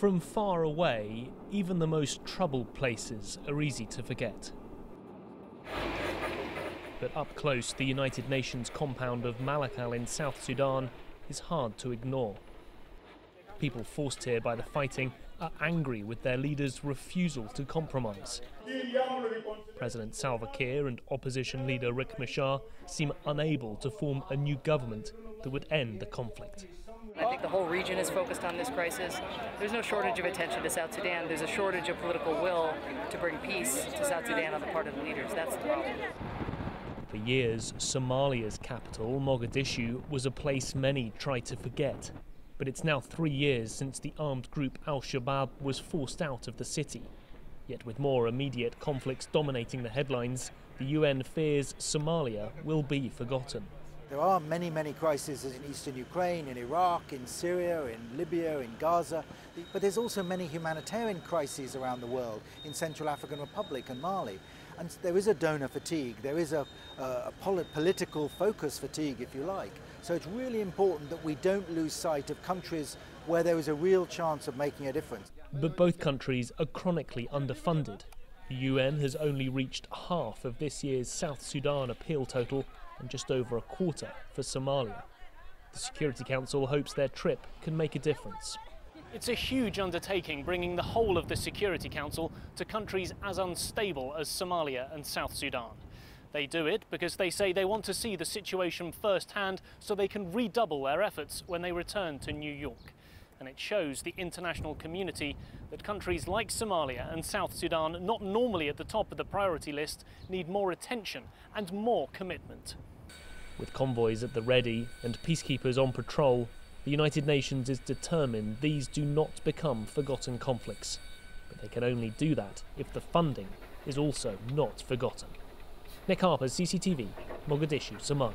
From far away, even the most troubled places are easy to forget. But up close, the United Nations compound of Malakal in South Sudan is hard to ignore. People forced here by the fighting are angry with their leaders' refusal to compromise. President Salva Kiir and opposition leader Riek Machar seem unable to form a new government that would end the conflict. I think the whole region is focused on this crisis. There's no shortage of attention to South Sudan. There's a shortage of political will to bring peace to South Sudan on the part of the leaders. That's the problem. For years, Somalia's capital, Mogadishu, was a place many tried to forget. But it's now 3 years since the armed group Al-Shabaab was forced out of the city. Yet with more immediate conflicts dominating the headlines, the UN fears Somalia will be forgotten. There are many, many crises in eastern Ukraine, in Iraq, in Syria, in Libya, in Gaza. But there's also many humanitarian crises around the world, in Central African Republic and Mali. And there is a donor fatigue, there is a political focus fatigue, if you like. So it's really important that we don't lose sight of countries where there is a real chance of making a difference. But both countries are chronically underfunded. The UN has only reached half of this year's South Sudan appeal total and just over a quarter for Somalia. The Security Council hopes their trip can make a difference. It's a huge undertaking, bringing the whole of the Security Council to countries as unstable as Somalia and South Sudan. They do it because they say they want to see the situation firsthand so they can redouble their efforts when they return to New York. And it shows the international community that countries like Somalia and South Sudan, not normally at the top of the priority list, need more attention and more commitment. With convoys at the ready and peacekeepers on patrol, the United Nations is determined these do not become forgotten conflicts. But they can only do that if the funding is also not forgotten. Nick Harper, CCTV, Mogadishu, Somalia.